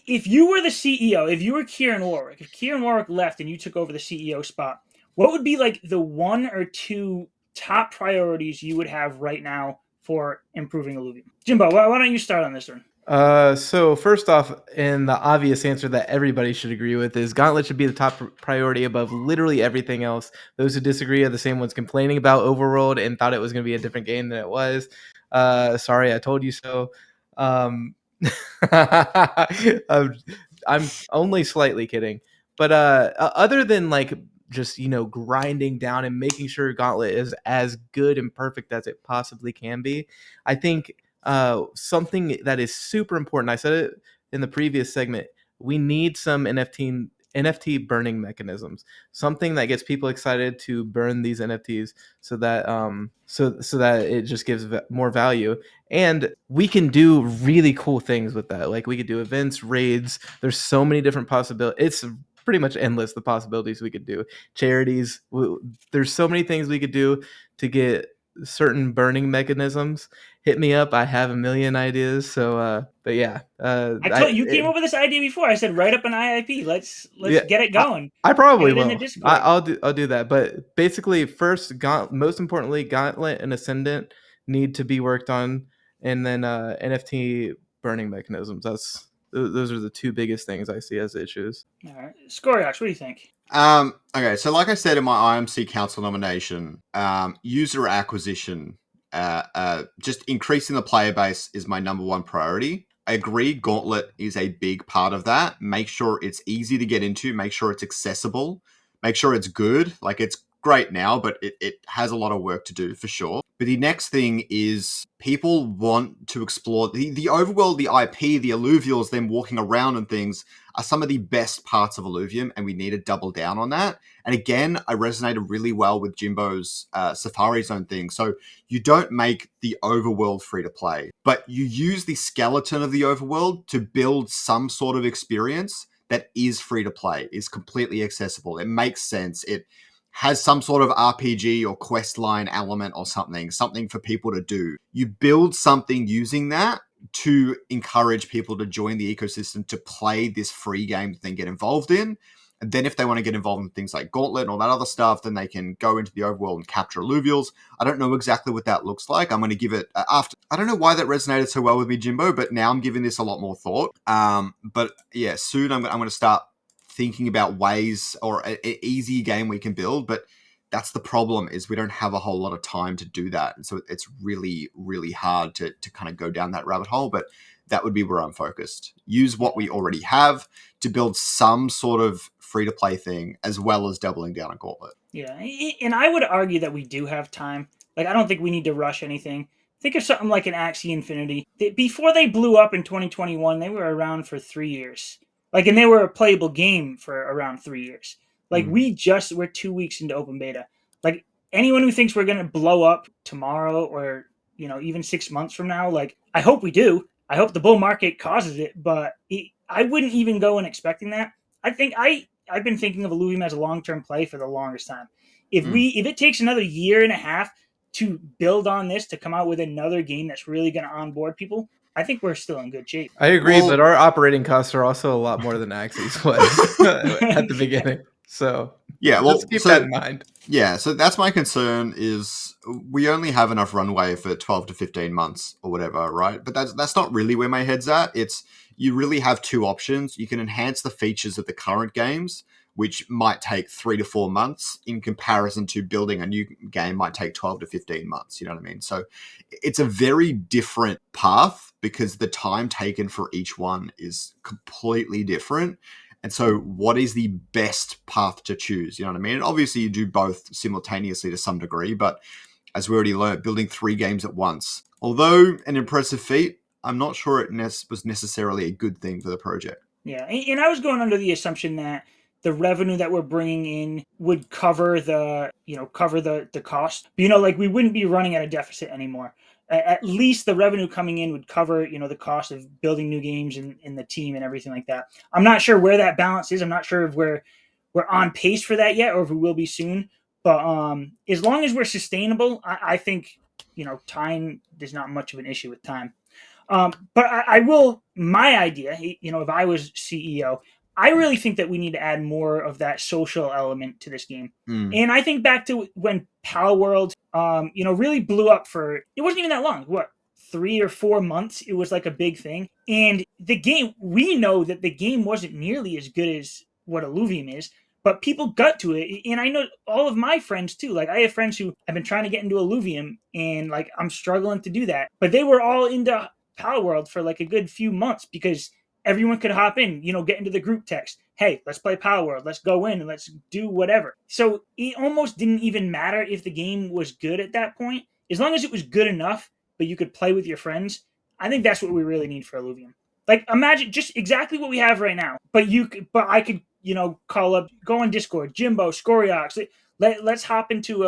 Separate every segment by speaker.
Speaker 1: if you were the CEO, if you were Kieran Warwick, if Kieran Warwick left and you took over the CEO spot, what would be like the one or two top priorities you would have right now for improving Illuvium? Jimbo, why don't you start on this one?
Speaker 2: So first off, and the obvious answer that everybody should agree with is Gauntlet should be the top priority above literally everything else. Those who disagree are the same ones complaining about Overworld and thought it was going to be a different game than it was. Sorry, I told you so. Um, I'm, I'm only slightly kidding, but other than like just grinding down and making sure Gauntlet is as good and perfect as it possibly can be, I think something that is super important. I said it in the previous segment. We need some NFT burning mechanisms. Something that gets people excited to burn these NFTs, so that so that it just gives more value. And we can do really cool things with that. Like we could do events, raids. There's so many different possibilities. It's pretty much endless, the possibilities we could do. Charities. There's so many things we could do to get certain burning mechanisms. Hit me up. I have a million ideas. So, but yeah,
Speaker 1: I told you came up with this idea before. I said write up an IIP. Let's
Speaker 2: yeah,
Speaker 1: get it going.
Speaker 2: I
Speaker 1: Get
Speaker 2: probably
Speaker 1: it in the
Speaker 2: will.
Speaker 1: Discord.
Speaker 2: I'll do that. But basically, first, most importantly, Gauntlet and Ascendant need to be worked on, and then NFT burning mechanisms. Those are the two biggest things I see as issues.
Speaker 1: All right, Scoriox, what do you think?
Speaker 3: Okay, so like I said in my IMC Council nomination, user acquisition, just increasing the player base is my number one priority. I agree, Gauntlet is a big part of that. Make sure it's easy to get into, make sure it's accessible, make sure it's good. Like, it's great now, but it has a lot of work to do for sure. But the next thing is people want to explore the overworld, the IP, the alluvials, them walking around and things are some of the best parts of Illuvium, and we need to double down on that. And again, I resonated really well with Jimbo's Safari Zone thing. So you don't make the overworld free to play, but you use the skeleton of the overworld to build some sort of experience that is free to play, is completely accessible. It makes sense. It has some sort of RPG or quest line element or something for people to do. You build something using that to encourage people to join the ecosystem, to play this free game that they get involved in. And then if they want to get involved in things like Gauntlet and all that other stuff, then they can go into the overworld and capture alluvials. I don't know exactly what that looks like. I'm going to give it after. I don't know why that resonated so well with me, Jimbo, but now I'm giving this a lot more thought. But yeah, soon I'm going to start thinking about ways or an easy game we can build. But that's the problem, is we don't have a whole lot of time to do that. And so it's really, really hard to kind of go down that rabbit hole. But that would be where I'm focused. Use what we already have to build some sort of free-to-play thing, as well as doubling down on Gauntlet.
Speaker 1: Yeah, and I would argue that we do have time. Like, I don't think we need to rush anything. Think of something like an Axie Infinity. Before they blew up in 2021, they were around for 3 years. Like, and they were a playable game for around 3 years. Like, we're 2 weeks into open beta. Like, anyone who thinks we're going to blow up tomorrow or, even 6 months from now, like, I hope we do. I hope the bull market causes it, but I wouldn't even go in expecting that. I've been thinking of Illuvium as a long-term play for the longest time. If it takes another year and a half to build on this to come out with another game that's really going to onboard people, I think we're still in good shape.
Speaker 2: I agree, but our operating costs are also a lot more than Axie's was at the beginning. So
Speaker 3: yeah, well,
Speaker 2: just keep that in mind.
Speaker 3: Yeah, so that's my concern, is we only have enough runway for 12 to 15 months or whatever, right? But that's not really where my head's at. It's, you really have two options. You can enhance the features of the current games, which might take 3 to 4 months, in comparison to building a new game might take 12 to 15 months. You know what I mean? So it's a very different path, because the time taken for each one is completely different. And so what is the best path to choose? You know what I mean? And obviously you do both simultaneously to some degree, but as we already learned, building 3 games at once, although an impressive feat, I'm not sure it was necessarily a good thing for the project.
Speaker 1: Yeah, and I was going under the assumption that the revenue that we're bringing in would cover the cost. Like, we wouldn't be running at a deficit anymore. At least the revenue coming in would cover, the cost of building new games and the team and everything like that. I'm not sure where that balance is. I'm not sure if we're on pace for that yet, or if we will be soon. But as long as we're sustainable, I think time, there's not much of an issue with time. But I will. My idea, if I was CEO, I really think that we need to add more of that social element to this game.
Speaker 3: Mm.
Speaker 1: And I think back to when Pal World, really blew up for. It wasn't even that long. What, 3 or 4 months? It was like a big thing. And the game, we know that the game wasn't nearly as good as what Illuvium is, but people got to it. And I know all of my friends too. Like I have friends who have been trying to get into Illuvium, and like I'm struggling to do that. But they were all into Power World for like a good few months because everyone could hop in, get into the group text. Hey, let's play Power World. Let's go in and let's do whatever. So it almost didn't even matter if the game was good at that point, as long as it was good enough, but you could play with your friends. I think that's what we really need for Illuvium. Like imagine just exactly what we have right now, but I could, call up, go on Discord, Jimbo, Scoriox. Let's hop into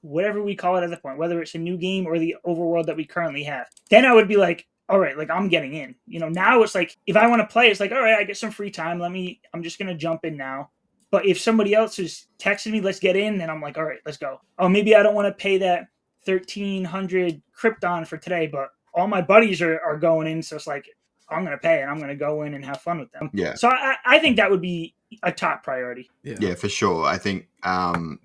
Speaker 1: whatever we call it at the point, whether it's a new game or the overworld that we currently have. Then I would be like, all right, like I'm getting in. Now it's like if I want to play, it's like, all right, I get some free time. I'm just gonna jump in now. But if somebody else is texting me, let's get in, then I'm like, all right, let's go. Oh, maybe I don't want to pay that 1,300 Krypton for today, but all my buddies are going in, so it's like I'm gonna pay and I'm gonna go in and have fun with them.
Speaker 3: Yeah.
Speaker 1: So I think that would be a top priority.
Speaker 3: Yeah, for sure. I think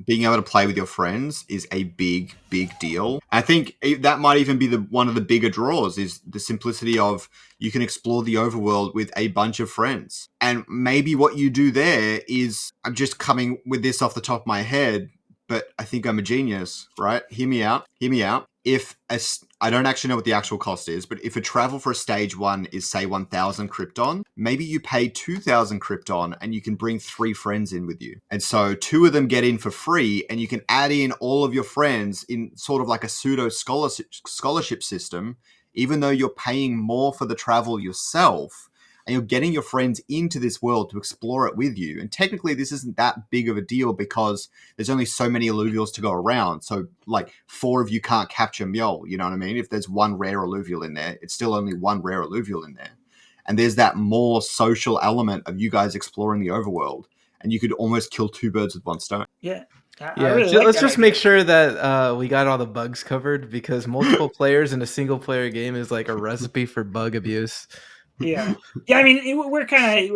Speaker 3: being able to play with your friends is a big, big deal. I think that might even be one of the bigger draws is the simplicity of you can explore the overworld with a bunch of friends. And maybe what you do there is, I'm just coming with this off the top of my head, but I think I'm a genius, right? Hear me out. I don't actually know what the actual cost is, but if a travel for a stage 1 is say 1,000 Krypton, maybe you pay 2,000 Krypton and you can bring 3 friends in with you. And so 2 of them get in for free and you can add in all of your friends in sort of like a pseudo scholarship system, even though you're paying more for the travel yourself. And you're getting your friends into this world to explore it with you. And technically, this isn't that big of a deal because there's only so many alluvials to go around. So, like, 4 of you can't capture Mjol, you know what I mean? If there's 1 rare alluvial in there, it's still only 1 rare alluvial in there. And there's that more social element of you guys exploring the overworld. And you could almost kill 2 birds with 1 stone.
Speaker 1: Yeah. I really like
Speaker 2: let's
Speaker 1: that
Speaker 2: just
Speaker 1: idea.
Speaker 2: make sure that we got all the bugs covered because multiple players in a single player game is like a recipe for bug abuse.
Speaker 1: Yeah. I mean, we're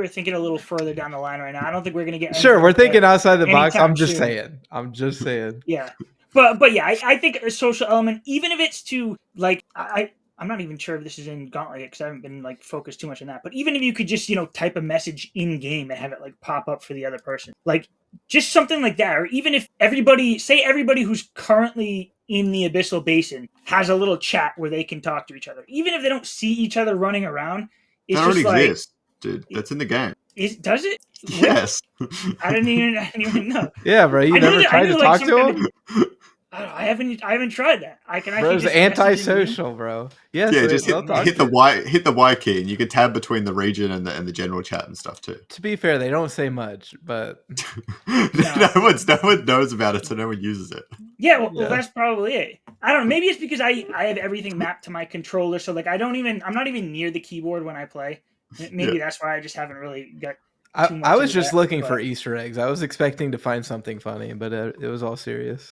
Speaker 1: thinking a little further down the line right now. I don't think we're gonna get
Speaker 2: Sure, we're thinking outside the box.
Speaker 1: anytime
Speaker 2: I'm just
Speaker 1: soon.
Speaker 2: saying. I'm just saying.
Speaker 1: Yeah, but yeah, I think a social element, even if it's to like I'm not even sure if this is in Gauntlet because I haven't been like focused too much on that. But even if you could just type a message in game and have it like pop up for the other person, like just something like that, or even if everybody who's currently in the Abyssal Basin has a little chat where they can talk to each other, even if they don't see each other running around. It's
Speaker 3: That already
Speaker 1: just like,
Speaker 3: exists, dude. That's in the game.
Speaker 1: does it?
Speaker 3: Yes.
Speaker 1: I didn't even know.
Speaker 2: Yeah, bro. You never tried to talk to him?
Speaker 1: I haven't tried that. I can actually
Speaker 2: Bro's
Speaker 1: just
Speaker 2: antisocial, bro. Yes,
Speaker 3: Yeah, just
Speaker 2: they'll talk
Speaker 3: hit
Speaker 2: to
Speaker 3: the Y key, and you can tab between the region and the general chat and stuff too.
Speaker 2: To be fair, they don't say much, but
Speaker 3: no one knows about it, so no one uses it.
Speaker 1: Yeah, well, that's probably it. I don't know. Maybe it's because I have everything mapped to my controller, so like I'm not even near the keyboard when I play. Maybe that's why I just haven't really got.
Speaker 2: I was just looking for Easter eggs. I was expecting to find something funny, but it was all serious.